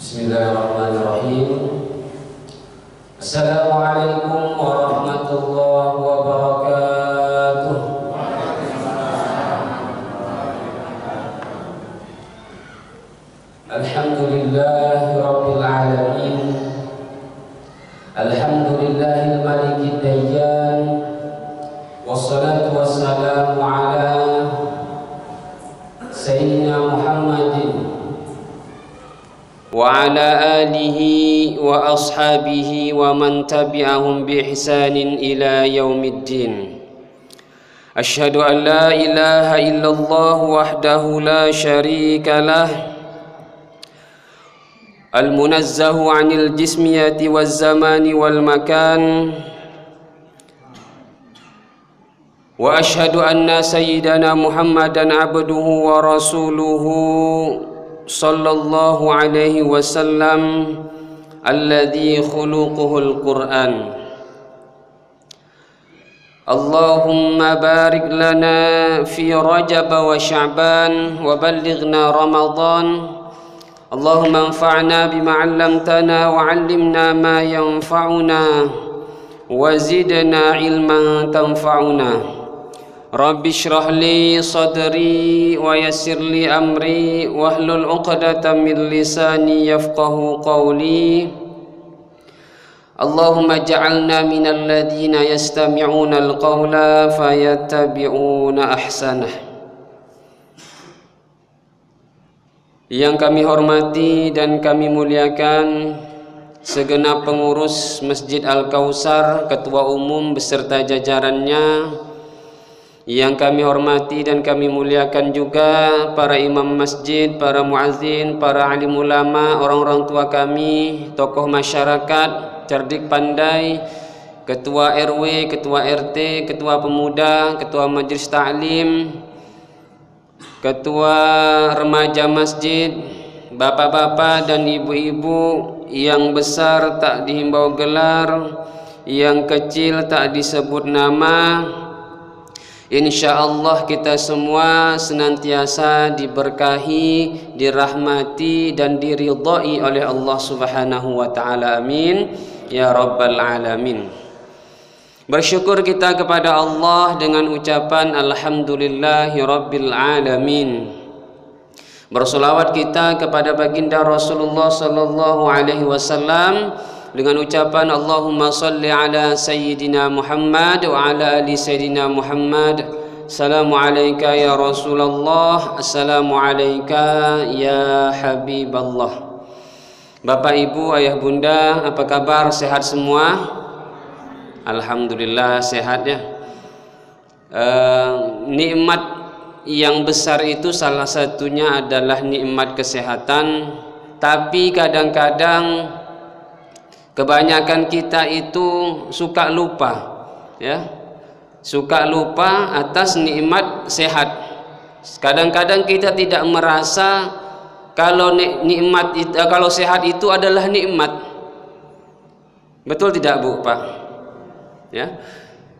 Bismillahirrahmanirrahim. Assalamualaikum warahmatullahi wabarakatuh. Alhamdulillahi rabbil alamin. Alhamdulillahil malikid dayyan. Wassalatu wassalamu ala sayyidina Muhammadin wa ala alihi wa ashabihi wa man tabi'ahum bi ihsanin ila yaumiddin. Asyhadu an la ilaha illallah wahdahu la syarika lah, al-munazzahu 'anil jismiyati waz zamani wal makan. Wa asyhadu anna sayyidana Muhammadan abduhu wa rasuluhu sallallahu alaihi wasallam alladhi khuluquhul Qur'an. Allahumma barik lana fi Rajab wa Sya'ban wa ballighna Ramadan. Allahumma anfa'na bima 'allamtana wa 'allimna ma yanfa'una wa zidna ilman tanfa'una. Rabbi shrah li sadri wa yassir li amri wahlul 'uqdatam min lisani yafqahu qawli. Allahumma ja'alna minal ladzina yastami'una al-qawla fayattabi'una ahsanah. Yang kami hormati dan kami muliakan segenap pengurus Masjid Al-Kautsar, ketua umum beserta jajarannya. Yang kami hormati dan kami muliakan juga para imam masjid, para muazzin, para alim ulama, orang-orang tua kami, tokoh masyarakat, cerdik pandai, ketua RW, ketua RT, ketua pemuda, ketua majelis ta'lim, ketua remaja masjid, bapak-bapak dan ibu-ibu, yang besar tak dihimbau gelar, yang kecil tak disebut nama. InsyaAllah kita semua senantiasa diberkahi, dirahmati dan diridhai oleh Allah Subhanahu wa ta'ala. Amin ya rabbal alamin. Bersyukur kita kepada Allah dengan ucapan alhamdulillahi rabbil alamin. Bersolawat kita kepada baginda Rasulullah sallallahu alaihi wasallam dengan ucapan Allahumma salli ala sayyidina Muhammad wa ala ali sayyidina Muhammad. Assalamu alayka ya Rasulullah, assalamu alayka ya Habiballah. Bapak ibu ayah bunda, apa kabar? Sehat semua? Alhamdulillah sehat ya. Nikmat yang besar itu salah satunya adalah nikmat kesehatan. Tapi kadang-kadang kebanyakan kita itu suka lupa, ya, suka lupa atas nikmat sehat. Kadang-kadang kita tidak merasa kalau nikmat itu, kalau sehat itu adalah nikmat. Betul tidak Bu, Pak? Ya,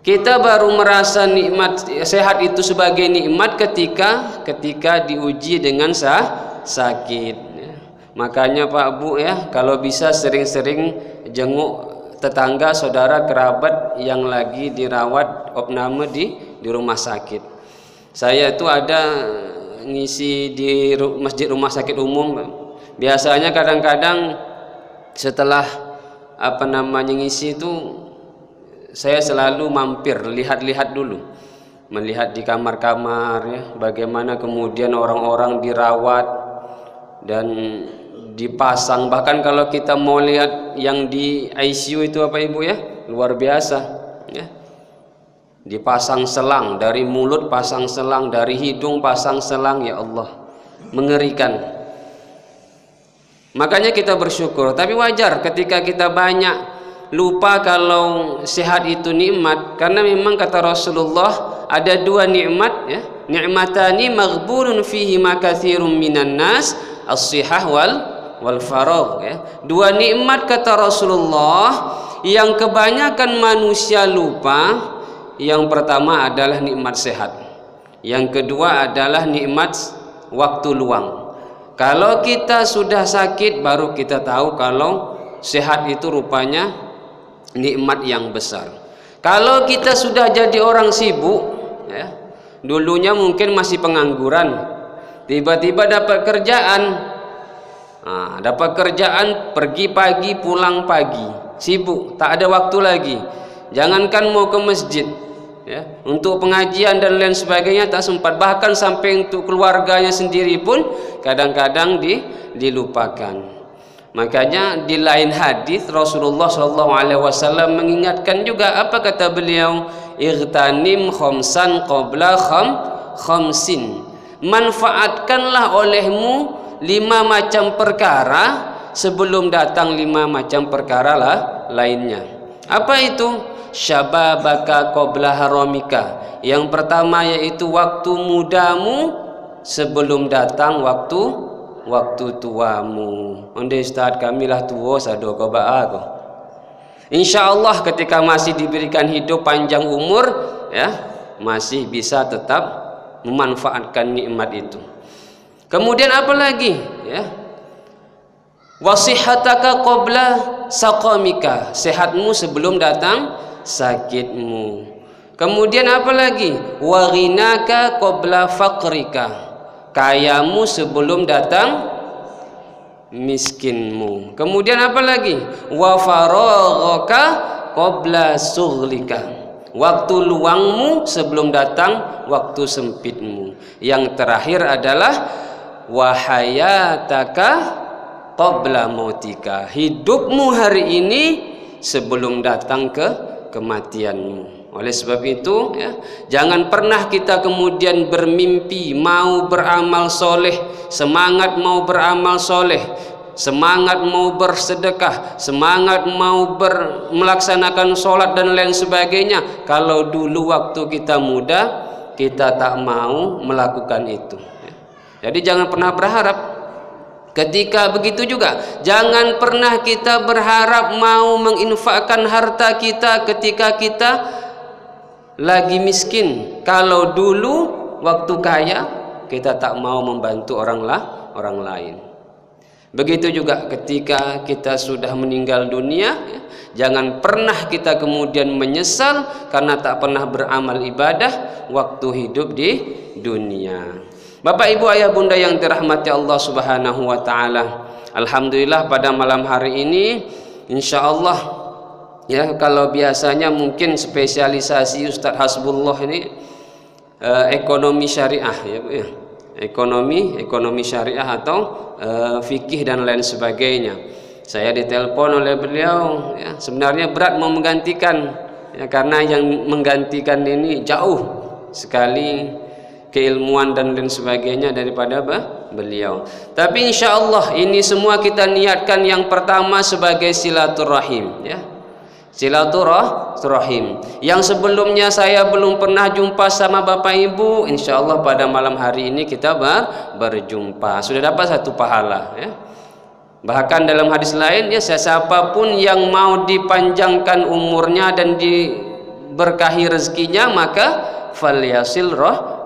kita baru merasa nikmat sehat itu sebagai nikmat ketika diuji dengan sakit. Ya. Makanya Pak Bu ya, kalau bisa sering-sering jenguk tetangga, saudara, kerabat yang lagi dirawat opname di rumah sakit. Saya itu ada ngisi di masjid rumah sakit umum. Biasanya kadang-kadang setelah ngisi itu saya selalu mampir lihat-lihat dulu, melihat di kamar-kamar ya, bagaimana kemudian orang-orang dirawat dan dipasang. Bahkan kalau kita mau lihat yang di ICU itu apa ibu ya, luar biasa ya. Dipasang selang dari mulut, pasang selang dari hidung, pasang selang, ya Allah, mengerikan. Makanya kita bersyukur. Tapi wajar ketika kita banyak lupa kalau sehat itu nikmat, karena memang kata Rasulullah ada dua nikmat ya, ni'matani maghbunun fihi ma katsirun minan nas, as-sihah wal faragh ya. Dua nikmat kata Rasulullah yang kebanyakan manusia lupa. Yang pertama adalah nikmat sehat, yang kedua adalah nikmat waktu luang. Kalau kita sudah sakit baru kita tahu kalau sehat itu rupanya nikmat yang besar. Kalau kita sudah jadi orang sibuk, ya, dulunya mungkin masih pengangguran, tiba-tiba dapat kerjaan. Nah, dapat kerjaan, pergi pagi pulang pagi, sibuk, tak ada waktu lagi. Jangankan mau ke masjid, ya, untuk pengajian dan lain sebagainya tak sempat. Bahkan sampai untuk keluarganya sendiri pun kadang-kadang dilupakan. Makanya di lain hadis Rasulullah SAW mengingatkan juga, apa kata beliau? Ightanim khamsan qabla khamsin. Manfaatkanlah olehmu 5 macam perkara sebelum datang 5 macam perkara lainnya. Apa itu? Syababaka qabla haramika. Yang pertama yaitu waktu mudamu sebelum datang waktu tuamu. Ondai Ustaz, kamilah tua sado ko ba aku. Insyaallah ketika masih diberikan hidup panjang umur, ya, masih bisa tetap memanfaatkan nikmat itu. Kemudian apa lagi, ya? Wasihataka qabla saqamika. Sehatmu sebelum datang sakitmu. Kemudian apa lagi? Wa ghinaka qabla faqrika. Kayamu sebelum datang miskinmu. Kemudian apa lagi? Wa faraghaka qabla sughlika. Waktu luangmu sebelum datang waktu sempitmu. Yang terakhir adalah wahayataka qabla mautika. Hidupmu hari ini sebelum datang kematianmu. Oleh sebab itu, ya, jangan pernah kita kemudian bermimpi mau beramal soleh, semangat mau beramal soleh, semangat mau bersedekah, semangat mau melaksanakan sholat dan lain sebagainya, kalau dulu waktu kita muda kita tak mau melakukan itu. Jadi jangan pernah berharap. Ketika begitu juga jangan pernah kita berharap mau menginfakkan harta kita ketika kita lagi miskin. Kalau dulu waktu kaya kita tak mau membantu orang lain. Begitu juga ketika kita sudah meninggal dunia, ya, jangan pernah kita kemudian menyesal karena tak pernah beramal ibadah waktu hidup di dunia. Bapak ibu ayah bunda yang dirahmati Allah subhanahu wa ta'ala, alhamdulillah pada malam hari ini insyaallah, ya, kalau biasanya mungkin spesialisasi Ustadz Hasbullah ini ekonomi syariah, ya, ekonomi syariah atau fikih dan lain sebagainya. Saya ditelepon oleh beliau, ya, sebenarnya berat mau menggantikan, ya, karena yang menggantikan ini jauh sekali keilmuan dan lain sebagainya daripada beliau. Tapi insya Allah ini semua kita niatkan yang pertama sebagai silaturahim, ya, silaturahim. Yang sebelumnya saya belum pernah jumpa sama bapak ibu, insya Allah pada malam hari ini kita berjumpa, sudah dapat 1 pahala, ya. Bahkan dalam hadis lain, ya, siapapun yang mau dipanjangkan umurnya dan diberkahi rezekinya maka falyasil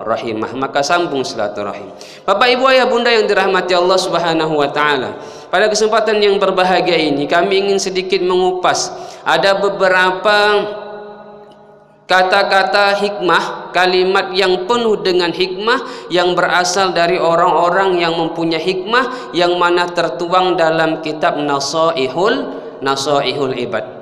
rahimah, maka sambung silaturahim. Bapak ibu ayah bunda yang dirahmati Allah subhanahu wa ta'ala, pada kesempatan yang berbahagia ini kami ingin sedikit mengupas ada beberapa kata-kata hikmah, kalimat yang penuh dengan hikmah yang berasal dari orang-orang yang mempunyai hikmah, yang mana tertuang dalam kitab Nasaihul Ibad.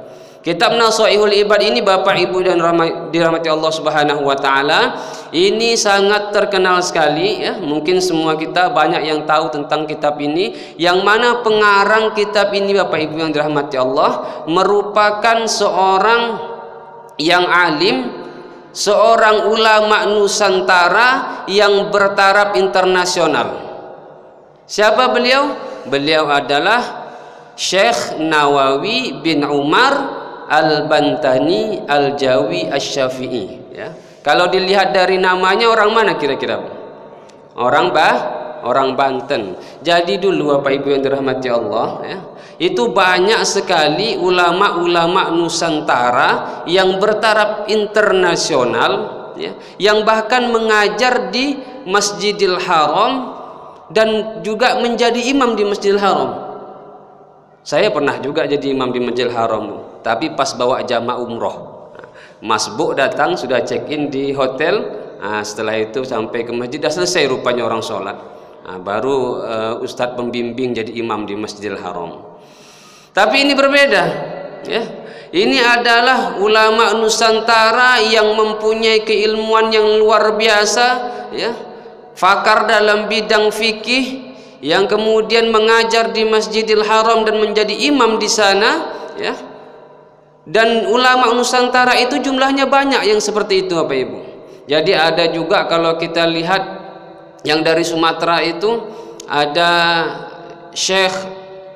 Kitab Nasaihul Ibad ini Bapak Ibu dan dirahmati Allah Subhanahu wa taala, ini sangat terkenal sekali, ya. Mungkin semua kita banyak yang tahu tentang kitab ini, yang mana pengarang kitab ini Bapak Ibu yang dirahmati Allah merupakan seorang yang alim, seorang ulama Nusantara yang bertaraf internasional. Siapa beliau? Beliau adalah Syekh Nawawi bin Umar Al-Bantani Al-Jawi Asy-Syafi'i, ya. Kalau dilihat dari namanya, orang mana kira-kira? Orang Banten. Jadi dulu Bapak Ibu yang dirahmati Allah, ya, itu banyak sekali ulama-ulama Nusantara yang bertaraf internasional, ya, yang bahkan mengajar di Masjidil Haram dan juga menjadi imam di Masjidil Haram. Saya pernah juga jadi imam di Masjidil Haram, tapi pas bawa jamaah umroh. Masbuk datang, sudah check in di hotel. Setelah itu sampai ke masjid, sudah selesai rupanya orang sholat. Baru ustadz pembimbing jadi imam di Masjidil Haram. Tapi ini berbeda, ya. Ini adalah ulama Nusantara yang mempunyai keilmuan yang luar biasa, ya. Fakar dalam bidang fikih, yang kemudian mengajar di Masjidil Haram dan menjadi imam di sana, ya. Dan ulama Nusantara itu jumlahnya banyak yang seperti itu, Bapak Ibu. Jadi ada juga kalau kita lihat yang dari Sumatera itu ada Syekh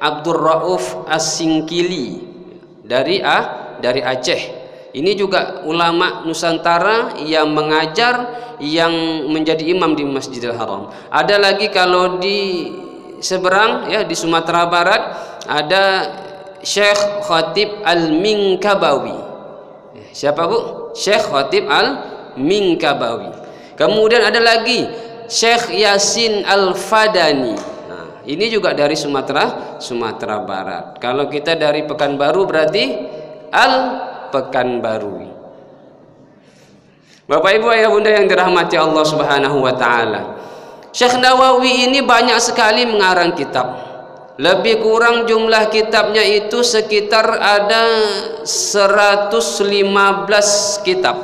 Abdul Rauf As-Singkili dari Aceh. Ini juga ulama Nusantara yang mengajar, yang menjadi imam di Masjidil Haram. Ada lagi kalau di seberang, ya, di Sumatera Barat ada Syekh Khatib Al-Minkabawi. Siapa, Bu? Syekh Khatib Al-Minkabawi. Kemudian ada lagi Syekh Yasin Al-Fadani. Ini juga dari Sumatera Barat. Kalau kita dari Pekanbaru berarti Al-Pekanbaru. Bapak Ibu ayah bunda yang dirahmati Allah Subhanahu wa taala. Syekh Nawawi ini banyak sekali mengarang kitab. Lebih kurang jumlah kitabnya itu sekitar ada 115 kitab,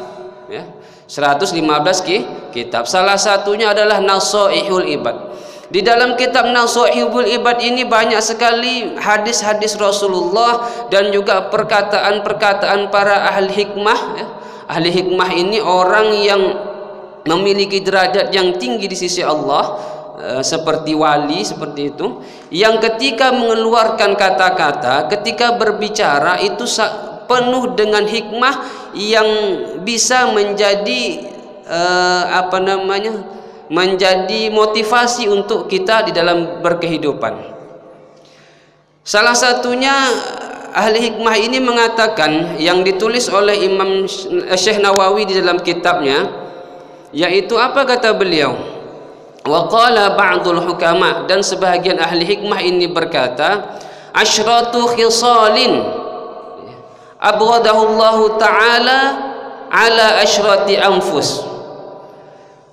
ya. 115 kitab. Salah satunya adalah Nasaihul Ibad. Di dalam kitab Nasaihul Ibad ini banyak sekali hadis-hadis Rasulullah dan juga perkataan-perkataan para ahli hikmah, ya. Ahli hikmah ini orang yang memiliki derajat yang tinggi di sisi Allah, seperti wali, seperti itu, yang ketika mengeluarkan kata-kata, ketika berbicara itu penuh dengan hikmah yang bisa menjadi menjadi motivasi untuk kita di dalam berkehidupan. Salah satunya ahli hikmah ini mengatakan, yang ditulis oleh Imam Syekh Nawawi di dalam kitabnya, yaitu apa kata beliau? Wa qala ba'dul hukama, dan sebahagian ahli hikmah ini berkata, asyratu khisalin abghadahullahu ta'ala ala asyrati anfus.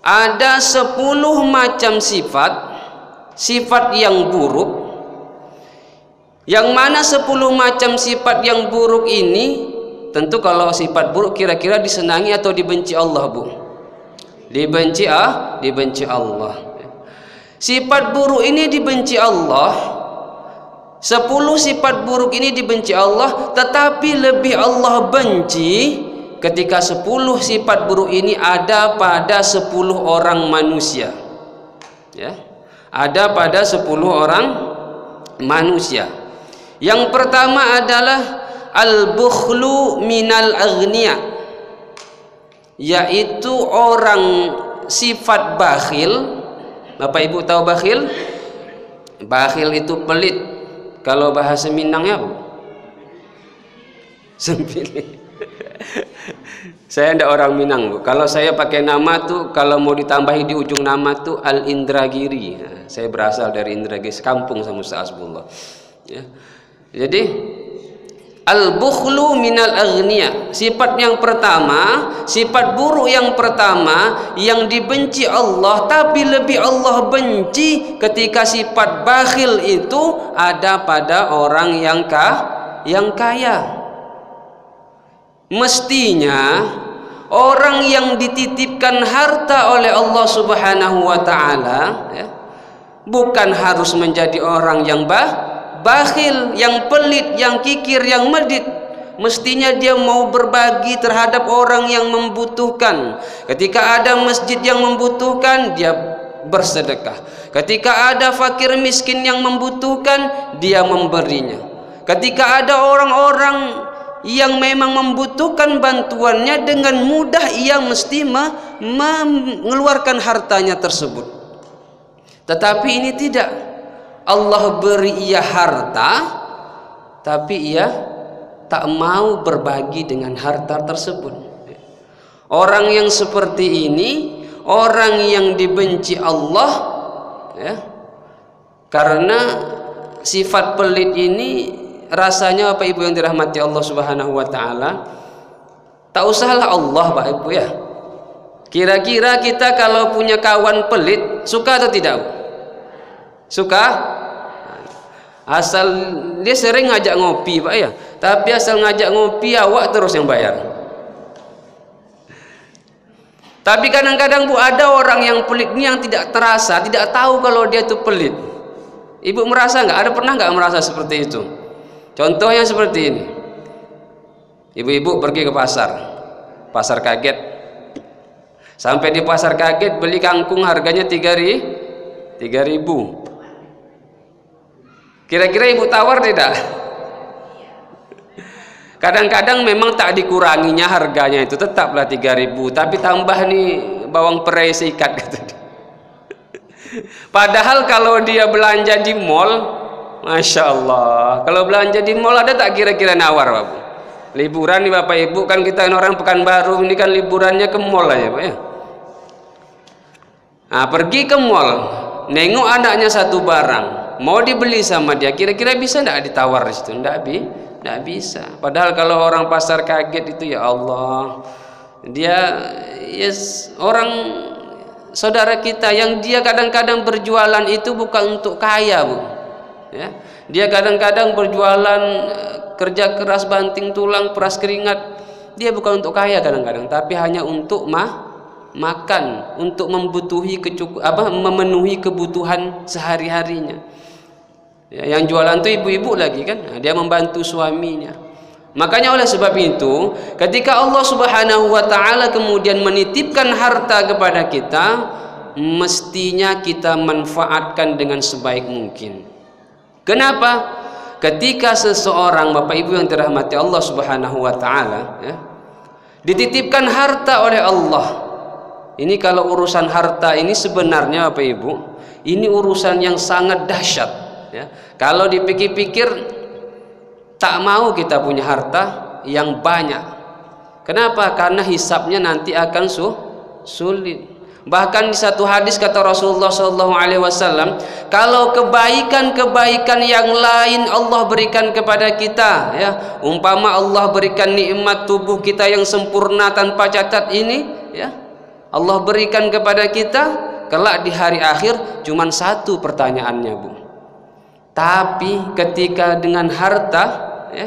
Ada 10 macam sifat yang buruk, yang mana 10 macam sifat yang buruk ini, tentu kalau sifat buruk kira-kira disenangi atau dibenci Allah, Bu? Dibenci Allah. Sifat buruk ini dibenci Allah. 10 sifat buruk ini dibenci Allah, tetapi lebih Allah benci ketika 10 sifat buruk ini ada pada 10 orang manusia, ya. Ada pada 10 orang manusia. Yang pertama adalah al-bukhlu minal aghniya, yaitu orang sifat bakhil. Bapak Ibu tahu bakhil? Bakhil itu pelit. Kalau bahasa Minangnya apa? Sempit. Saya ndak orang Minang, Bu. Kalau saya pakai nama tuh, kalau mau ditambahi di ujung nama tuh Al-Indragiri. Nah, saya berasal dari Indragiri, sekampung sama Ustaz Asbullah. Ya. Jadi al-bukhlu minal aghniya, sifat yang pertama, sifat buruk yang pertama yang dibenci Allah, tapi lebih Allah benci ketika sifat bakhil itu ada pada orang yang kaya. Mestinya orang yang dititipkan harta oleh Allah Subhanahu wa taala, ya, bukan harus menjadi orang yang bakhil, yang pelit, yang kikir, yang medit. Mestinya dia mau berbagi terhadap orang yang membutuhkan. Ketika ada masjid yang membutuhkan, dia bersedekah. Ketika ada fakir miskin yang membutuhkan, dia memberinya. Ketika ada orang-orang yang memang membutuhkan bantuannya, dengan mudah ia mesti mengeluarkan hartanya tersebut. Tetapi ini tidak. Allah beri ia harta, tapi ia tak mau berbagi dengan harta tersebut. Orang yang seperti ini, orang yang dibenci Allah, ya, Karena sifat pelit ini rasanya Bapak Ibu yang dirahmati Allah Subhanahu wa taala, tak usahlah Allah Bapak Ibu ya. Kira-kira kita kalau punya kawan pelit suka atau tidak? Suka? Asal dia sering ngajak ngopi Pak ya, tapi asal ngajak ngopi awak terus yang bayar. Tapi kadang-kadang Bu, ada orang yang pelit ini yang tidak terasa, tidak tahu kalau dia itu pelit. Ibu merasa nggak? Ada pernah nggak merasa seperti itu? Contohnya seperti ini. Ibu-ibu pergi ke pasar kaget. Sampai di pasar kaget beli kangkung harganya 3.000. Kira-kira ibu tawar tidak? Kadang-kadang memang tak dikuranginya harganya, itu tetaplah 3.000, tapi tambah nih bawang perai seikat gitu. Padahal kalau dia belanja di mall, Masya Allah, kalau belanja di mall ada tak kira-kira nawar Pak? Liburan nih Bapak Ibu, kan kita orang Pekanbaru ini kan liburannya ke mall aja Pak ya. Nah, pergi ke mall, nengok anaknya satu barang, mau dibeli sama dia, kira-kira bisa enggak ditawar di situ? Enggak bisa. Padahal kalau orang pasar kaget itu ya Allah, dia orang saudara kita yang dia kadang-kadang berjualan itu bukan untuk kaya Bu ya. Dia kadang-kadang berjualan kerja keras, banting tulang, peras keringat, dia bukan untuk kaya kadang-kadang, tapi hanya untuk makan, untuk memenuhi kebutuhan sehari-harinya ya. Yang jualan tuh ibu-ibu lagi kan, nah, dia membantu suaminya. Makanya oleh sebab itu, ketika Allah Subhanahu wa taala kemudian menitipkan harta kepada kita, mestinya kita manfaatkan dengan sebaik mungkin. Kenapa? Ketika seseorang, Bapak Ibu yang dirahmati Allah Subhanahu wa taala ya, dititipkan harta oleh Allah. Ini kalau urusan harta ini sebenarnya Bapak Ibu, ini urusan yang sangat dahsyat ya. Kalau dipikir-pikir, tak mau kita punya harta yang banyak. Kenapa? Karena hisabnya nanti akan sulit. Bahkan di satu hadis kata Rasulullah SAW, kalau kebaikan-kebaikan yang lain Allah berikan kepada kita ya, umpama Allah berikan nikmat tubuh kita yang sempurna tanpa cacat ini ya, Allah berikan kepada kita, kelak di hari akhir cuman satu pertanyaannya Bu. Tapi ketika dengan harta ya,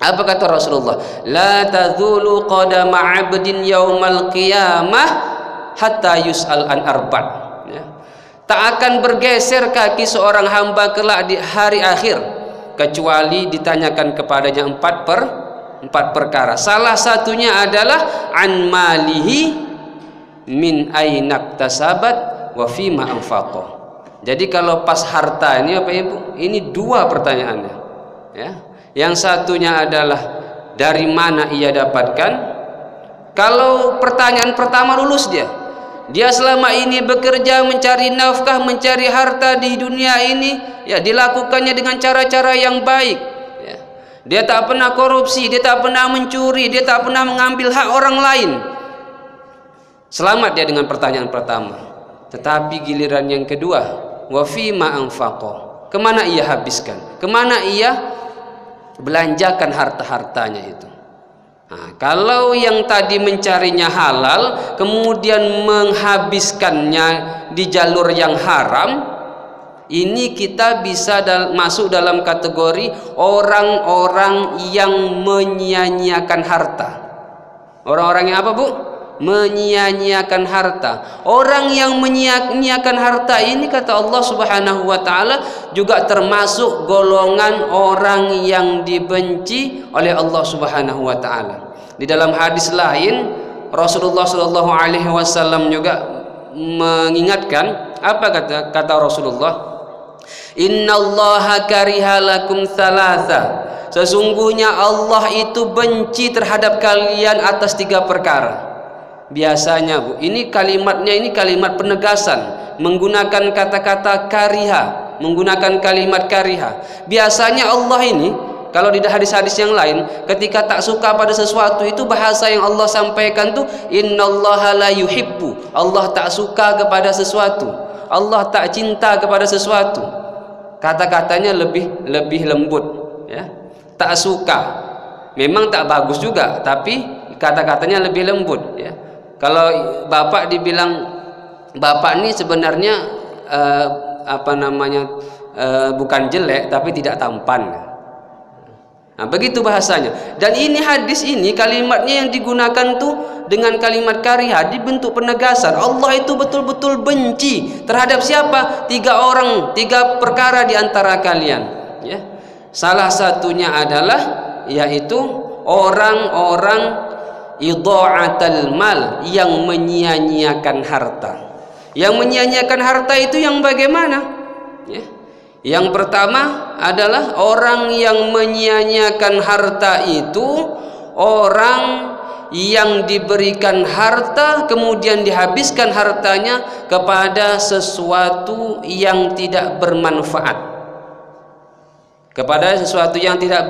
apa kata Rasulullah? La tazulu qadama 'abdin yaumal qiyamah hatta yus'al an arba'. Ya. Tak akan bergeser kaki seorang hamba kelak di hari akhir kecuali ditanyakan kepadanya empat perkara. Salah satunya adalah an malihi min aina iktasabat wa fima anfaqah. Jadi kalau pas harta ini Bapak Ibu, ini dua pertanyaannya ya. Yang satunya adalah dari mana ia dapatkan. Kalau pertanyaan pertama lulus dia selama ini bekerja mencari nafkah, mencari harta di dunia ini ya, dilakukannya dengan cara-cara yang baik ya. Dia tak pernah korupsi, dia tak pernah mencuri, dia tak pernah mengambil hak orang lain. Selamat dia dengan pertanyaan pertama. Tetapi giliran yang kedua, wa fima anfaqah, kemana ia habiskan, kemana ia belanjakan harta-hartanya itu. Nah, kalau yang tadi mencarinya halal kemudian menghabiskannya di jalur yang haram, ini kita bisa masuk dalam kategori orang-orang yang menyia-nyiakan harta. Orang-orang yang apa Bu? Menyia-nyiakan harta. Orang yang menyia-nyiakan harta ini kata Allah Subhanahu wa taala juga termasuk golongan orang yang dibenci oleh Allah Subhanahu wa taala. Di dalam hadis lain Rasulullah sallallahu alaihi wasallam juga mengingatkan, apa kata Rasulullah? Innallaha kariha lakum thalatha. Sesungguhnya Allah itu benci terhadap kalian atas 3 perkara. Biasanya Bu, ini kalimatnya ini kalimat penegasan, menggunakan kata-kata kariha, menggunakan kalimat kariha. Biasanya Allah ini kalau di hadis-hadis yang lain ketika tak suka pada sesuatu itu bahasa yang Allah sampaikan tuh innallaha la yuhibbu. Allah tak suka kepada sesuatu, Allah tak cinta kepada sesuatu. kata-katanya lebih lembut, ya. Tak suka, memang tak bagus juga, tapi kata-katanya lebih lembut, ya. Kalau bapak dibilang bapak ini sebenarnya bukan jelek tapi tidak tampan. Nah, begitu bahasanya. Dan ini hadis ini kalimatnya yang digunakan tuh dengan kalimat kariha, dibentuk penegasan. Allah itu betul-betul benci terhadap siapa? 3 perkara di antara kalian, ya. Salah satunya adalah yaitu orang-orang idha'atul mal, yang menyia-nyiakan harta. Yang menyia-nyiakan harta itu yang bagaimana? Ya. Yang pertama adalah orang yang menyia-nyiakan harta itu orang yang diberikan harta kemudian dihabiskan hartanya kepada sesuatu yang tidak bermanfaat. Kepada sesuatu yang tidak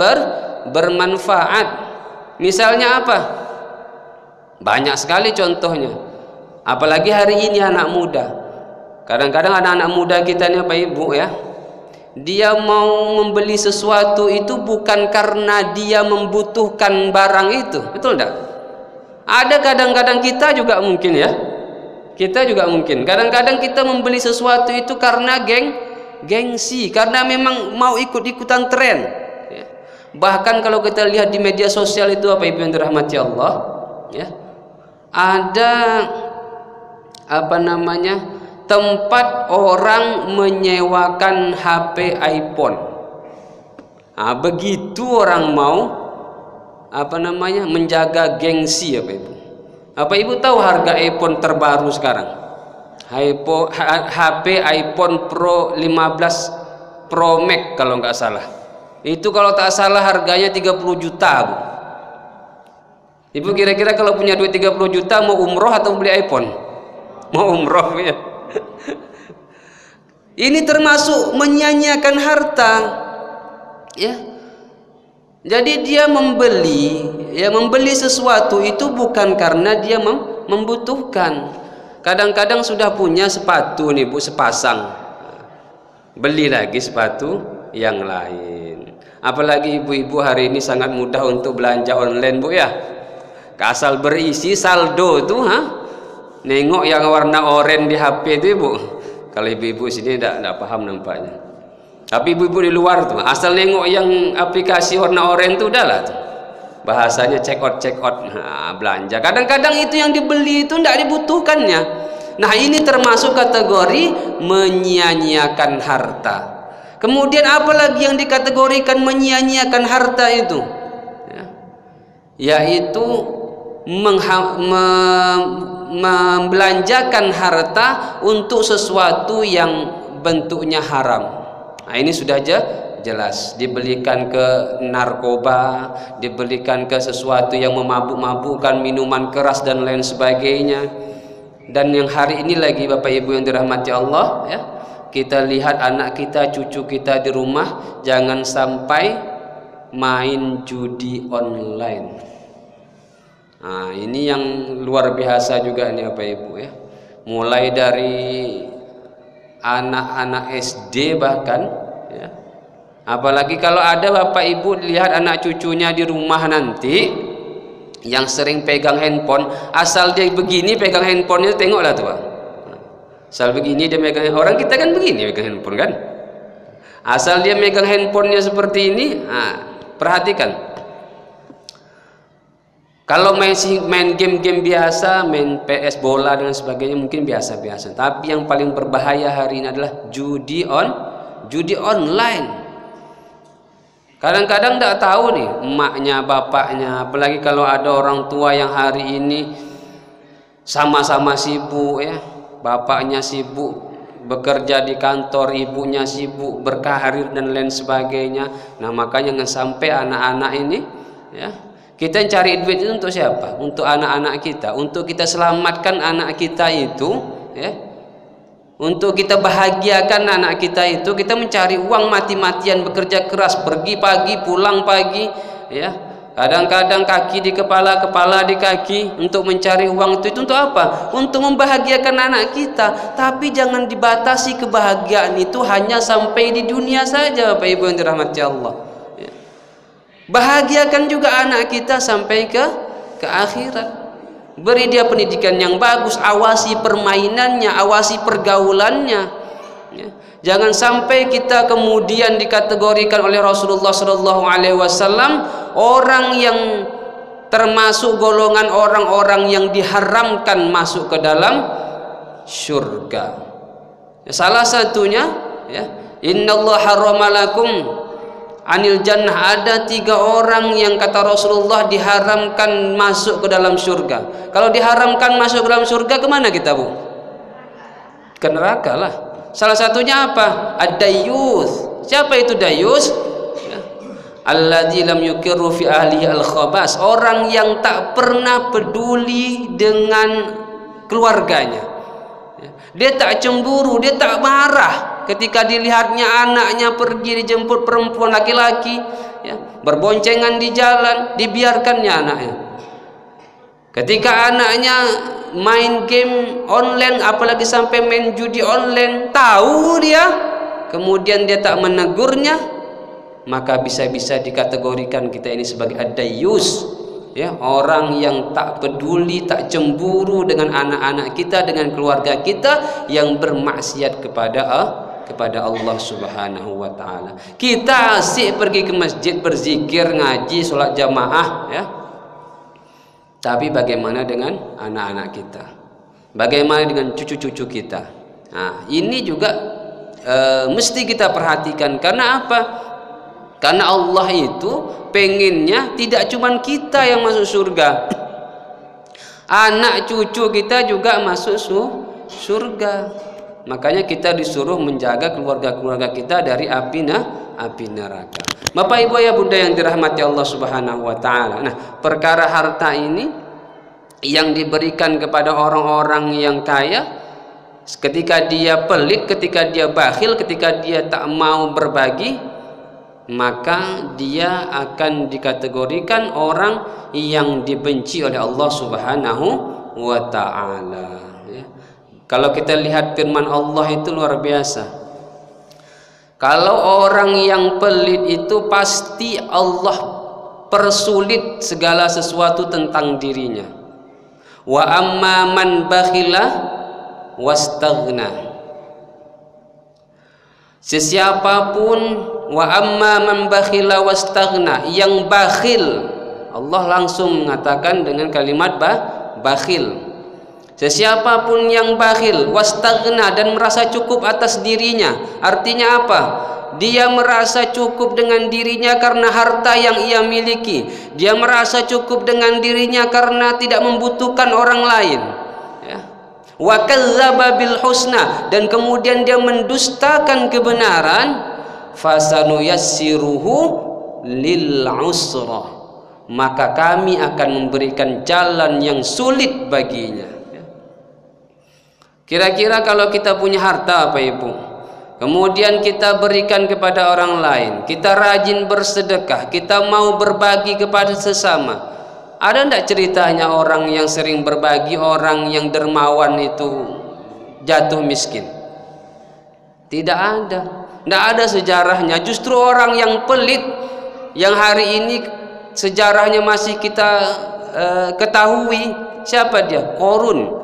bermanfaat. Misalnya apa? Banyak sekali contohnya. Apalagi hari ini anak muda. Kadang-kadang anak-anak muda kita ini Pak Ibu, ya, dia mau membeli sesuatu itu bukan karena dia membutuhkan barang itu, betul enggak? Ada kadang-kadang kita juga mungkin, ya, kita juga mungkin kadang-kadang kita membeli sesuatu itu karena gengsi, karena memang mau ikut-ikutan tren, ya. Bahkan kalau kita lihat di media sosial itu apa Ibu yang dirahmati Allah, ya, ada tempat orang menyewakan HP iPhone. Nah, begitu orang mau menjaga gengsi, ya Pak Ibu. Apa Ibu tahu harga iPhone terbaru sekarang? HP iPhone Pro 15 Pro Max kalau nggak salah. Itu kalau tak salah harganya 30 juta, Bu. Ibu kira-kira kalau punya duit 30 juta mau umroh atau beli iPhone? Mau umroh, ya. Ini termasuk menyia-nyiakan harta, ya. Jadi dia membeli sesuatu itu bukan karena dia membutuhkan. Kadang-kadang sudah punya sepatu nih Bu, sepasang, beli lagi sepatu yang lain. Apalagi ibu-ibu hari ini sangat mudah untuk belanja online, Bu, ya. Asal berisi saldo tuh, nengok yang warna oranye di HP itu, Ibu. Kalau ibu-ibu sini tidak paham nampaknya. Tapi ibu-ibu di luar tuh, asal nengok yang aplikasi warna oranye itu udahlah tuh. Bahasanya check out, belanja. Kadang-kadang itu yang dibeli itu tidak dibutuhkannya. Nah, ini termasuk kategori menyia-nyiakan harta. Kemudian apalagi yang dikategorikan menyia-nyiakan harta itu, ya, yaitu membelanjakan harta untuk sesuatu yang bentuknya haram. Nah, ini sudah jelas, dibelikan ke narkoba, dibelikan ke sesuatu yang memabuk-mabukkan, minuman keras dan lain sebagainya. Dan yang hari ini lagi Bapak Ibu yang dirahmati Allah, ya, kita lihat anak kita, cucu kita di rumah jangan sampai main judi online. Nah, ini yang luar biasa juga nih Bapak Ibu, ya. Mulai dari anak-anak SD bahkan, ya. Apalagi kalau ada Bapak Ibu lihat anak cucunya di rumah nanti yang sering pegang handphone, asal dia begini pegang handphonenya, tengoklah tuh, Pak. Asal begini dia megang, orang kita kan begini megang handphone kan. Asal dia megang handphonenya seperti ini, perhatikan. Kalau main game-game biasa, main PS bola dan sebagainya mungkin biasa-biasa. Tapi yang paling berbahaya hari ini adalah judi online. Kadang-kadang tidak tahu nih emaknya, bapaknya, apalagi kalau ada orang tua yang hari ini sama-sama sibuk, ya. Bapaknya sibuk bekerja di kantor, ibunya sibuk berkarir dan lain sebagainya. Nah, makanya jangan sampai anak-anak ini, ya, kita cari duit itu untuk siapa? Untuk anak-anak kita, untuk kita selamatkan anak kita itu, ya. Untuk kita bahagiakan anak kita itu, kita mencari uang mati-matian, bekerja keras, pergi pagi, pulang pagi, ya. Kadang-kadang kaki di kepala, kepala di kaki untuk mencari uang itu untuk apa? Untuk membahagiakan anak kita. Tapi jangan dibatasi kebahagiaan itu hanya sampai di dunia saja, Bapak Ibu yang dirahmati Allah. Bahagiakan juga anak kita sampai ke akhirat. Beri dia pendidikan yang bagus, awasi permainannya, awasi pergaulannya. Jangan sampai kita kemudian dikategorikan oleh Rasulullah SAW orang yang termasuk golongan orang-orang yang diharamkan masuk ke dalam syurga. Salah satunya, Innallaha harramalakum anil jannah, ada 3 orang yang kata Rasulullah diharamkan masuk ke dalam surga. Kalau diharamkan masuk ke dalam surga, kemana kita, Bu? Ke neraka lah. Salah satunya apa? Ad-dayyuth. Siapa itu dayyuth? Alladzi lam yukirru fi ahlihi al-khabas, orang yang tak pernah peduli dengan keluarganya. Dia tak cemburu, dia tak marah ketika dilihatnya anaknya pergi dijemput perempuan laki-laki, berboncengan di jalan, dibiarkannya anaknya. Ketika anaknya main game online, apalagi sampai main judi online, tahu dia, kemudian dia tak menegurnya, maka bisa-bisa dikategorikan kita ini sebagai ad-dayyus, orang yang tak peduli, tak cemburu dengan anak-anak kita, dengan keluarga kita, yang bermaksiat kepada Allah Subhanahu wa taala. Kita asyik pergi ke masjid, berzikir, ngaji, sholat jamaah, tapi bagaimana dengan anak-anak kita? Bagaimana dengan cucu-cucu kita? Nah, ini juga mesti kita perhatikan. Karena apa? Karena Allah itu pengennya tidak cuma kita yang masuk surga, anak cucu kita juga masuk surga. Makanya kita disuruh menjaga keluarga-keluarga kita dari api neraka. Bapak Ibu ya Bunda yang dirahmati Allah Subhanahu wa taala. Nah, perkara harta ini yang diberikan kepada orang-orang yang kaya, ketika dia pelit, ketika dia bakhil, ketika dia tak mau berbagi, maka dia akan dikategorikan orang yang dibenci oleh Allah Subhanahu wa taala. Kalau kita lihat firman Allah itu luar biasa. Kalau orang yang pelit itu pasti Allah persulit segala sesuatu tentang dirinya. Wa amma man bakhila wastaghna. Sesiapapun, wa amma man bakhila wastaghna, yang bakhil, Allah langsung mengatakan dengan kalimat bakhil. Sesiapapun yang bakhil, wastaghna, dan merasa cukup atas dirinya. Artinya apa? Dia merasa cukup dengan dirinya karena harta yang ia miliki. Dia merasa cukup dengan dirinya karena tidak membutuhkan orang lain. Wa kadzdzaba bil husna, dan kemudian dia mendustakan kebenaran. Fasanuyassiruhu lil usra, maka kami akan memberikan jalan yang sulit baginya. Kira-kira kalau kita punya harta, Pak Ibu, kemudian kita berikan kepada orang lain, kita rajin bersedekah, kita mau berbagi kepada sesama, ada enggak ceritanya orang yang sering berbagi, orang yang dermawan itu jatuh miskin? Tidak ada. Tidak ada sejarahnya. Justru orang yang pelit, yang hari ini sejarahnya masih kita ketahui, siapa dia? Qarun.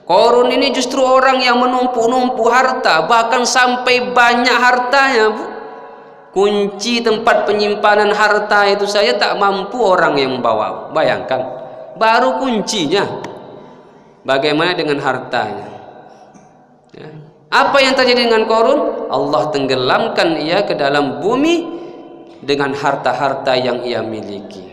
Qarun ini justru orang yang menumpuk-numpuk harta, bahkan sampai banyak hartanya, Bu. Kunci tempat penyimpanan harta itu saya tak mampu orang yang membawa. Bayangkan, baru kuncinya. Bagaimana dengan hartanya? Apa yang terjadi dengan Qarun? Allah tenggelamkan ia ke dalam bumi dengan harta-harta yang ia miliki.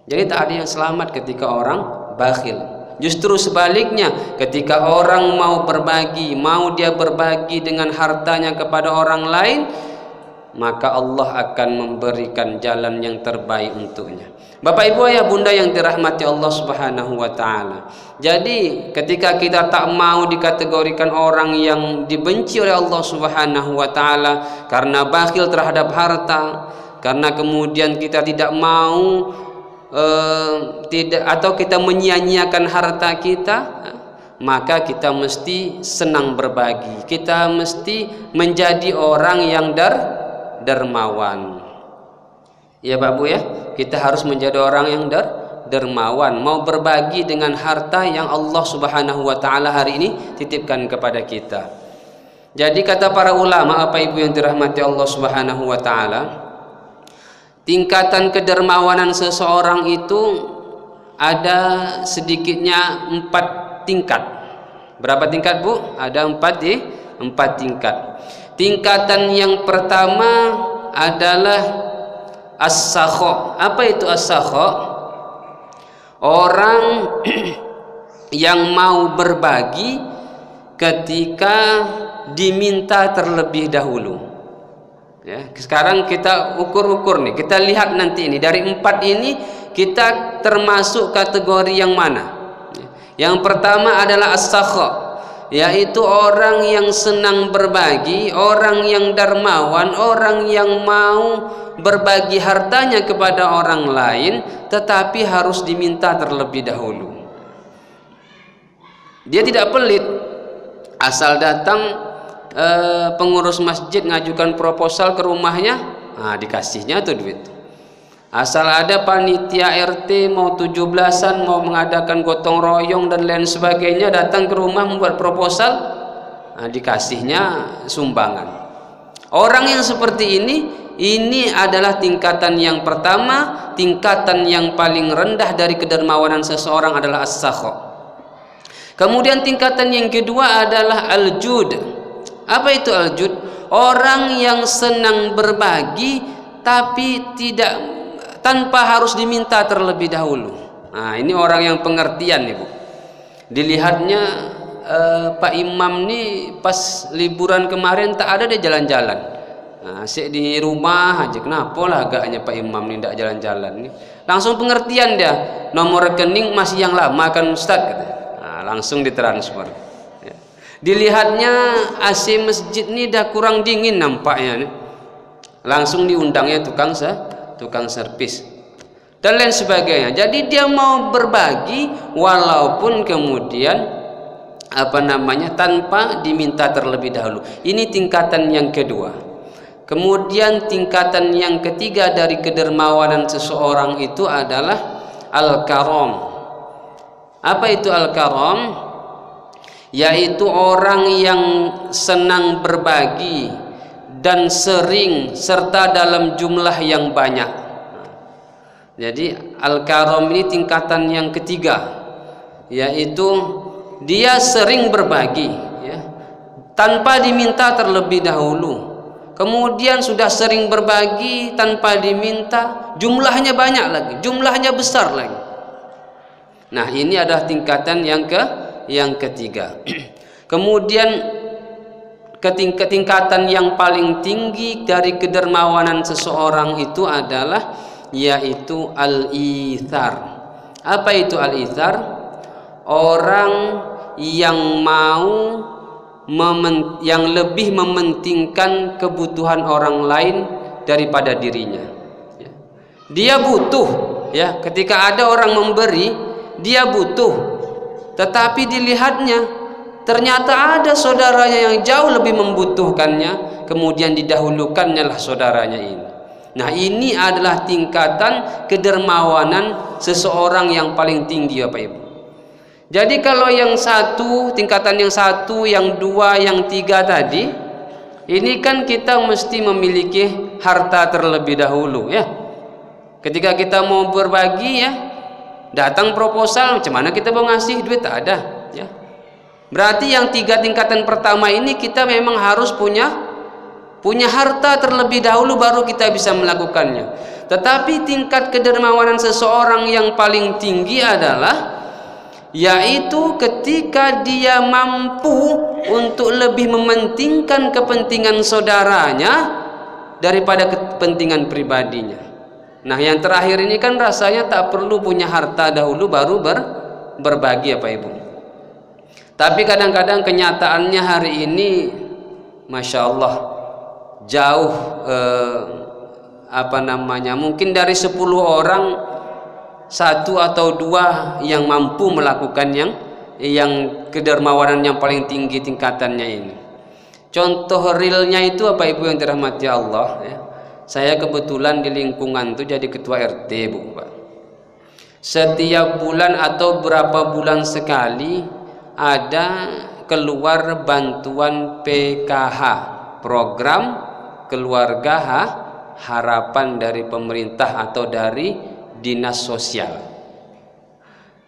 Jadi tak ada yang selamat ketika orang bakhil. Justru sebaliknya, ketika orang mau berbagi, mau dia berbagi dengan hartanya kepada orang lain, maka Allah akan memberikan jalan yang terbaik untuknya. Bapak Ibu ayah bunda yang dirahmati Allah Subhanahu wa taala. Jadi ketika kita tak mau dikategorikan orang yang dibenci oleh Allah Subhanahu wa taala karena bakhil terhadap harta, karena kemudian kita tidak mau atau kita menyia-nyiakan harta kita, maka kita mesti senang berbagi. Kita mesti menjadi orang yang dermawan. Ya Pak Bu ya, kita harus menjadi orang yang dermawan, mau berbagi dengan harta yang Allah Subhanahu wa taala hari ini titipkan kepada kita. Jadi kata para ulama, Bapak Ibu yang dirahmati Allah Subhanahu wa taala, tingkatan kedermawanan seseorang itu ada sedikitnya 4 tingkat. Berapa tingkat Bu? Ada 4 tingkat. Tingkatan yang pertama adalah as-sakha. Apa itu as-sakha? Orang yang mau berbagi ketika diminta terlebih dahulu. Ya, sekarang kita ukur-ukur nih, kita lihat nanti ini dari 4 ini kita termasuk kategori yang mana? Yang pertama adalah as-sakha, yaitu orang yang senang berbagi, orang yang dermawan, orang yang mau berbagi hartanya kepada orang lain, tetapi harus diminta terlebih dahulu. Dia tidak pelit, asal datang pengurus masjid ngajukan proposal ke rumahnya, dikasihnya tuh duit. Asal ada panitia RT mau 17-an, mau mengadakan gotong royong dan lain sebagainya, datang ke rumah membuat proposal, dikasihnya sumbangan. Orang yang seperti ini adalah tingkatan yang pertama, tingkatan yang paling rendah dari kedermawanan seseorang adalah as-sakha. Kemudian tingkatan yang kedua adalah al-jud. Apa itu al-jud? Orang yang senang berbagi tapi tanpa harus diminta terlebih dahulu. Nah, ini orang yang pengertian nih Bu. Dilihatnya Pak Imam nih pas liburan kemarin tak ada dia jalan-jalan. Asyik di rumah aja. Kenapa lah agaknya Pak Imam nih tidak jalan-jalan nih? Langsung pengertian dia. Nomor rekening masih yang lama kan Ustaz katanya. Langsung ditransfer. Ya. Dilihatnya AC masjid ini dah kurang dingin nampaknya nih. Langsung diundangnya tukang servis dan lain sebagainya. Jadi dia mau berbagi walaupun kemudian tanpa diminta terlebih dahulu. Ini tingkatan yang kedua. Kemudian tingkatan yang ketiga dari kedermawanan seseorang itu adalah al-karam. Apa itu al-karam? Yaitu orang yang senang berbagi dan sering serta dalam jumlah yang banyak. Jadi al-karam ini tingkatan yang ketiga, yaitu dia sering berbagi ya, tanpa diminta terlebih dahulu. Kemudian sudah sering berbagi tanpa diminta, jumlahnya banyak lagi, jumlahnya besar lagi. Nah, ini adalah tingkatan yang ketiga. Kemudian tingkatan yang paling tinggi dari kedermawanan seseorang itu adalah yaitu al-ithar. Apa itu al-ithar? Orang yang yang lebih mementingkan kebutuhan orang lain daripada dirinya. Dia butuh ya, ketika ada orang memberi dia butuh, tetapi dilihatnya ternyata ada saudaranya yang jauh lebih membutuhkannya, kemudian didahulukannya lah saudaranya ini. Nah, ini adalah tingkatan kedermawanan seseorang yang paling tinggi Bapak Ibu. Jadi kalau yang satu, tingkatan yang satu, yang dua, yang tiga tadi, ini kan kita mesti memiliki harta terlebih dahulu ya. Ketika kita mau berbagi ya, datang proposal, macam mana kita mau ngasih duit? Tak ada ya. Berarti yang tiga tingkatan pertama ini kita memang harus punya harta terlebih dahulu baru kita bisa melakukannya. Tetapi tingkat kedermawanan seseorang yang paling tinggi adalah yaitu ketika dia mampu untuk lebih mementingkan kepentingan saudaranya daripada kepentingan pribadinya. Nah, yang terakhir ini kan rasanya tak perlu punya harta dahulu baru berbagi Bapak Ibu. Tapi kadang-kadang kenyataannya hari ini Masya Allah jauh mungkin dari 10 orang 1 atau 2 yang mampu melakukan yang kedermawanan yang paling tinggi tingkatannya ini. Contoh realnya itu Bapak Ibu yang dirahmati Allah ya. Saya kebetulan di lingkungan itu jadi ketua RT Bu Pak. Setiap bulan atau berapa bulan sekali ada keluar bantuan PKH, program keluarga harapan dari pemerintah atau dari dinas sosial.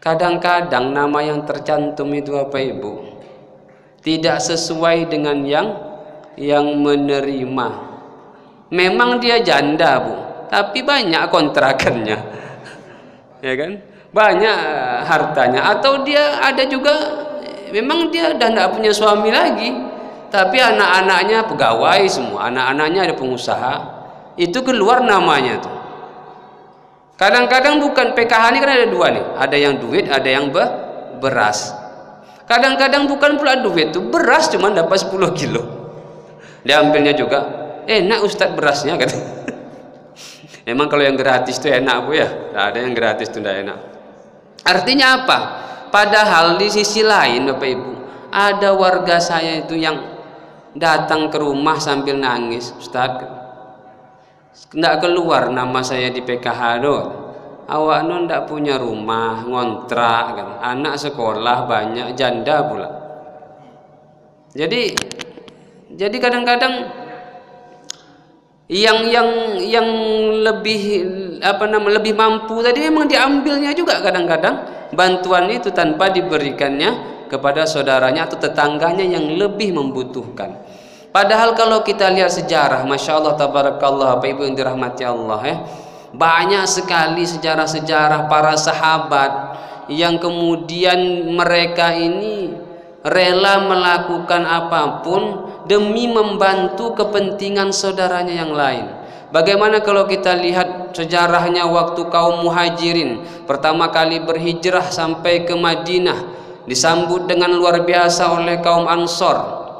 Kadang-kadang nama yang tercantum itu Bapak Ibu tidak sesuai dengan yang menerima. Memang dia janda Bu, tapi banyak kontrakannya, ya kan? Banyak hartanya. Atau dia ada juga, memang dia udah tidak punya suami lagi, tapi anak-anaknya pegawai semua, anak-anaknya ada pengusaha. Itu keluar namanya tuh. Kadang-kadang bukan PKH ini kan ada 2 nih, ada yang duit, ada yang beras. Kadang-kadang bukan pula duit tuh, beras cuma dapat 10 kilo. Dia ambilnya juga. Enak Ustadz berasnya kan. Emang kalau yang gratis itu enak Bu ya. Tidak ada yang gratis itu tidak enak. Artinya apa? Padahal di sisi lain Bapak Ibu, ada warga saya itu yang datang ke rumah sambil nangis, Ustadz, tidak keluar nama saya di PKH doh. Awak non tidak punya rumah, ngontrak kan. Anak sekolah banyak, janda pula. Jadi kadang-kadang yang lebih lebih mampu tadi memang diambilnya juga kadang-kadang bantuan itu tanpa diberikannya kepada saudaranya atau tetangganya yang lebih membutuhkan. Padahal kalau kita lihat sejarah, Masya Allah tabarakallah Bapak Ibu yang dirahmati Allah ya, banyak sekali sejarah-sejarah para sahabat yang kemudian mereka ini rela melakukan apapun demi membantu kepentingan saudaranya yang lain. Bagaimana kalau kita lihat sejarahnya waktu kaum muhajirin pertama kali berhijrah sampai ke Madinah, disambut dengan luar biasa oleh kaum Ansor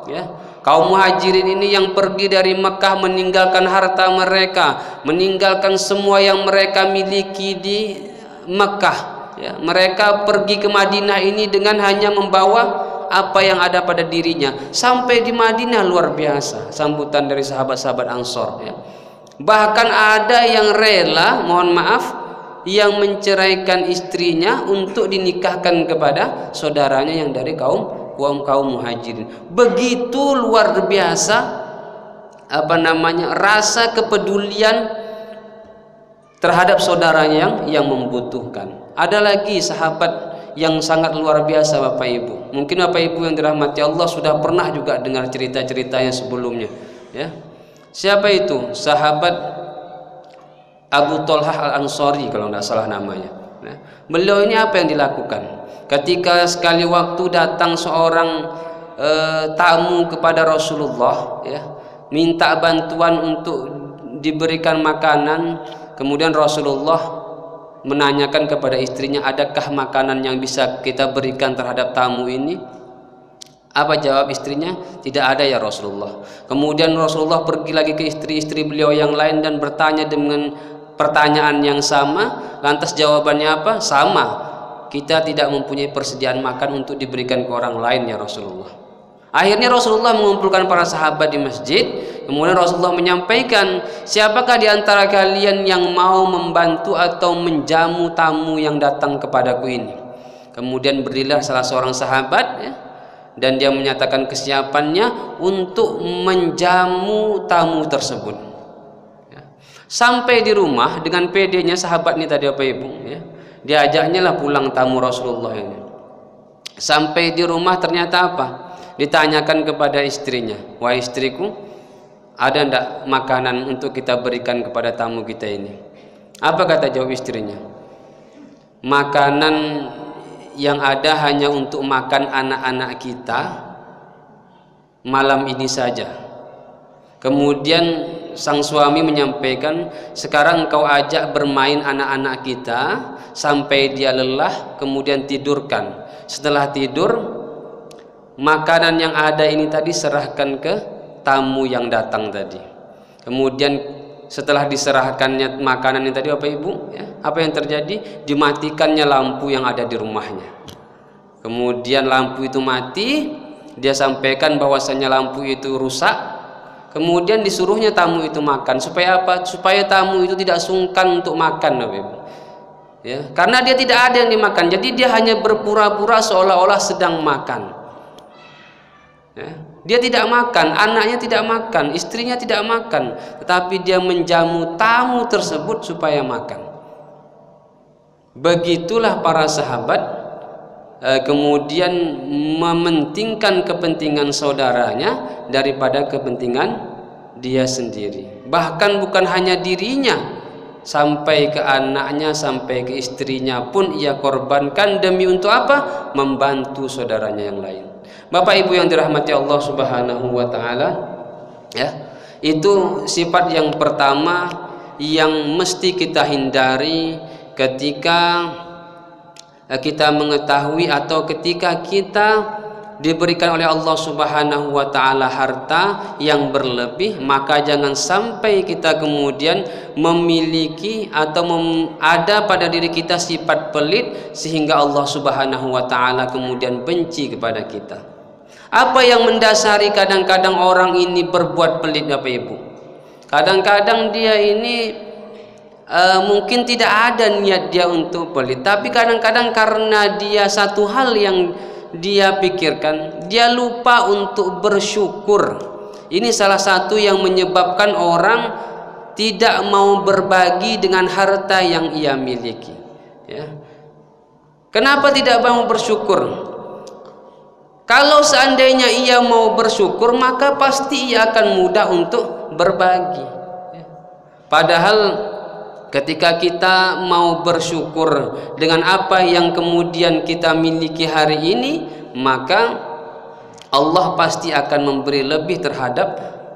ya. Kaum muhajirin ini yang pergi dari Mekah meninggalkan harta mereka, meninggalkan semua yang mereka miliki di Mekah ya. Mereka pergi ke Madinah ini dengan hanya membawa apa yang ada pada dirinya. Sampai di Madinah luar biasa sambutan dari sahabat-sahabat Ansor ya. Bahkan ada yang rela, mohon maaf, yang menceraikan istrinya untuk dinikahkan kepada saudaranya yang dari kaum muhajirin. Begitu luar biasa rasa kepedulian terhadap saudaranya yang membutuhkan. Ada lagi sahabat yang sangat luar biasa Bapak Ibu. Mungkin Bapak Ibu yang dirahmati Allah sudah pernah juga dengar cerita-ceritanya sebelumnya ya. Siapa itu? Sahabat Abu Thalhah Al-Ansari kalau tidak salah namanya ya. Beliau ini apa yang dilakukan ketika sekali waktu datang seorang tamu kepada Rasulullah ya, minta bantuan untuk diberikan makanan. Kemudian Rasulullah menanyakan kepada istrinya, adakah makanan yang bisa kita berikan terhadap tamu ini? Apa jawab istrinya? Tidak ada ya Rasulullah. Kemudian Rasulullah pergi lagi ke istri-istri beliau yang lain dan bertanya dengan pertanyaan yang sama. Lantas jawabannya apa? Sama, kita tidak mempunyai persediaan makan untuk diberikan ke orang lain ya Rasulullah. Akhirnya Rasulullah mengumpulkan para sahabat di masjid. Kemudian Rasulullah menyampaikan, siapakah di antara kalian yang mau membantu atau menjamu tamu yang datang kepadaku ini? Kemudian berdirilah salah seorang sahabat ya, dan dia menyatakan kesiapannya untuk menjamu tamu tersebut ya. Sampai di rumah dengan pedenya sahabat ini tadi Bapak Ibu ya, diajaknya lah pulang tamu Rasulullah ini. Sampai di rumah ternyata apa? Ditanyakan kepada istrinya, wahai istriku, ada ndak makanan untuk kita berikan kepada tamu kita ini? Apa kata jawab istrinya? Makanan yang ada hanya untuk makan anak-anak kita malam ini saja. Kemudian sang suami menyampaikan, sekarang engkau ajak bermain anak-anak kita sampai dia lelah, kemudian tidurkan. Setelah tidur, makanan yang ada ini tadi serahkan ke tamu yang datang tadi. Kemudian setelah diserahkannya makanan yang tadi Bapak Ibu, ya, apa yang terjadi? Dimatikannya lampu yang ada di rumahnya. Kemudian lampu itu mati, dia sampaikan bahwasanya lampu itu rusak. Kemudian disuruhnya tamu itu makan. Supaya apa? Supaya tamu itu tidak sungkan untuk makan, Bapak Ibu. Ya, karena dia tidak ada yang dimakan, jadi dia hanya berpura-pura seolah-olah sedang makan. Ya, dia tidak makan, anaknya tidak makan, istrinya tidak makan, tetapi dia menjamu tamu tersebut supaya makan. Begitulah para sahabat kemudian mementingkan kepentingan saudaranya daripada kepentingan dia sendiri. Bahkan bukan hanya dirinya, sampai ke anaknya, sampai ke istrinya pun ia korbankan demi untuk apa? Membantu saudaranya yang lain. Bapak Ibu yang dirahmati Allah Subhanahu wa taala, ya. Itu sifat yang pertama yang mesti kita hindari ketika kita mengetahui atau ketika kita diberikan oleh Allah Subhanahu wa taala harta yang berlebih, maka jangan sampai kita kemudian memiliki atau ada pada diri kita sifat pelit sehingga Allah Subhanahu wa taala kemudian benci kepada kita. Apa yang mendasari kadang-kadang orang ini berbuat pelit, Bapak Ibu? Kadang-kadang dia ini mungkin tidak ada niat dia untuk pelit, tapi kadang-kadang karena dia satu hal yang dia pikirkan, dia lupa untuk bersyukur. Ini salah satu yang menyebabkan orang tidak mau berbagi dengan harta yang ia miliki, ya. Kenapa tidak mau bersyukur? Kalau seandainya ia mau bersyukur, maka pasti ia akan mudah untuk berbagi, ya. Padahal ketika kita mau bersyukur dengan apa yang kemudian kita miliki hari ini, maka Allah pasti akan memberi lebih terhadap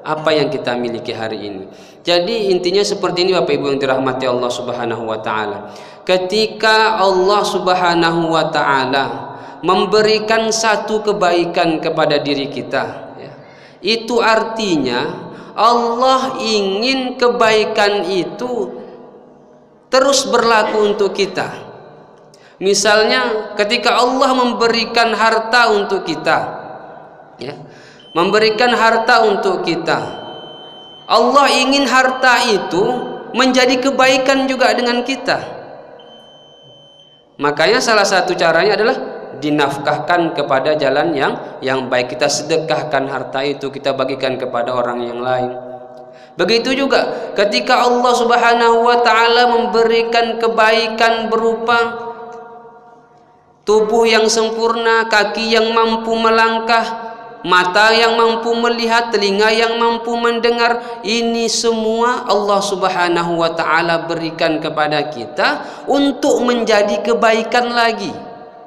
apa yang kita miliki hari ini. Jadi intinya seperti ini Bapak Ibu yang dirahmati Allah Subhanahu wa taala. Ketika Allah Subhanahu wa taala memberikan satu kebaikan kepada diri kita, ya, itu artinya Allah ingin kebaikan itu terus berlaku untuk kita. Misalnya ketika Allah memberikan harta untuk kita, ya, memberikan harta untuk kita, Allah ingin harta itu menjadi kebaikan juga dengan kita. Makanya salah satu caranya adalah dinafkahkan kepada jalan yang baik. Kita sedekahkan harta itu, kita bagikan kepada orang yang lain. Begitu juga ketika Allah Subhanahu wa taala memberikan kebaikan berupa tubuh yang sempurna, kaki yang mampu melangkah, mata yang mampu melihat, telinga yang mampu mendengar, ini semua Allah Subhanahu wa taala berikan kepada kita untuk menjadi kebaikan lagi.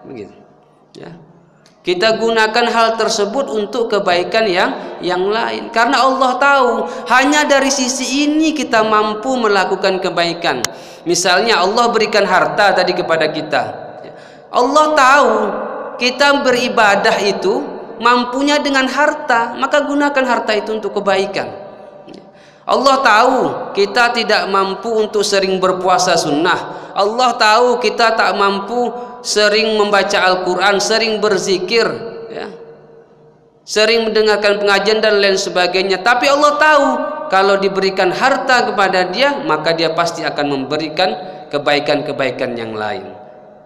Begitu, ya. Kita gunakan hal tersebut untuk kebaikan yang lain. Karena Allah tahu hanya dari sisi ini kita mampu melakukan kebaikan. Misalnya Allah berikan harta tadi kepada kita. Allah tahu kita beribadah itu mampunya dengan harta, maka gunakan harta itu untuk kebaikan. Allah tahu kita tidak mampu untuk sering berpuasa sunnah. Allah tahu kita tak mampu sering membaca Al-Quran, sering berzikir, ya, sering mendengarkan pengajian dan lain sebagainya. Tapi Allah tahu kalau diberikan harta kepada dia, maka dia pasti akan memberikan kebaikan-kebaikan yang lain,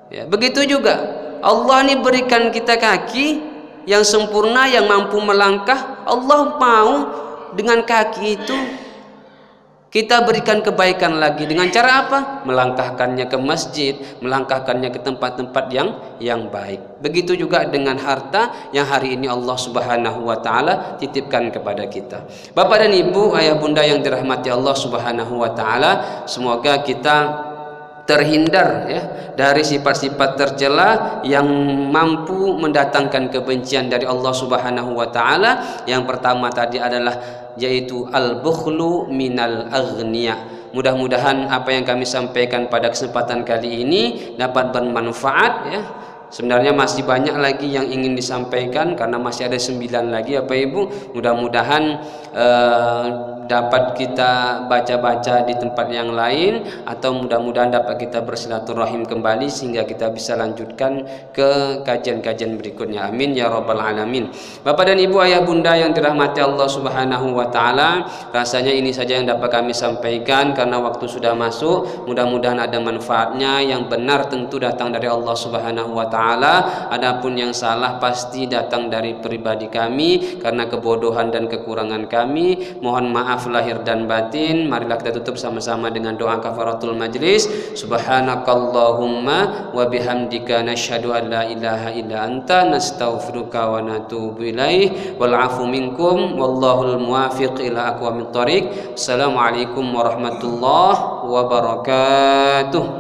ya. Begitu juga Allah ini berikan kita kaki yang sempurna, yang mampu melangkah. Allah mau dengan kaki itu kita berikan kebaikan lagi. Dengan cara apa? Melangkahkannya ke masjid, melangkahkannya ke tempat-tempat yang baik. Begitu juga dengan harta yang hari ini Allah Subhanahu wa taala titipkan kepada kita. Bapak dan Ibu, ayah bunda yang dirahmati Allah Subhanahu wa taala, semoga kita terhindar, ya, dari sifat-sifat tercela yang mampu mendatangkan kebencian dari Allah Subhanahu wa taala. Yang pertama tadi adalah yaitu al-bukhlu minal aghniya. Mudah-mudahan apa yang kami sampaikan pada kesempatan kali ini dapat bermanfaat, ya, Sebenarnya masih banyak lagi yang ingin disampaikan karena masih ada 9 lagi Bapak Ibu. Mudah-mudahan dapat kita baca-baca di tempat yang lain, atau mudah-mudahan dapat kita bersilaturahim kembali sehingga kita bisa lanjutkan ke kajian-kajian berikutnya. Amin ya rabbal alamin. Bapak dan Ibu, ayah bunda yang dirahmati Allah Subhanahu wa taala, rasanya ini saja yang dapat kami sampaikan karena waktu sudah masuk. Mudah-mudahan ada manfaatnya. Yang benar tentu datang dari Allah Subhanahu wa taala. Adapun yang salah pasti datang dari pribadi kami karena kebodohan dan kekurangan kami. Mohon maaf lahir dan batin. Marilah kita tutup sama-sama dengan doa kafaratul majlis. Subhanakallahumma wa bihamdika nasyhadu an la ilaha illa anta nastaghfiruka wa natubu ilaih. Wal afu minkum wallahul muwafiq ila aqwamit thoriq. Assalamualaikum warahmatullahi wabarakatuh.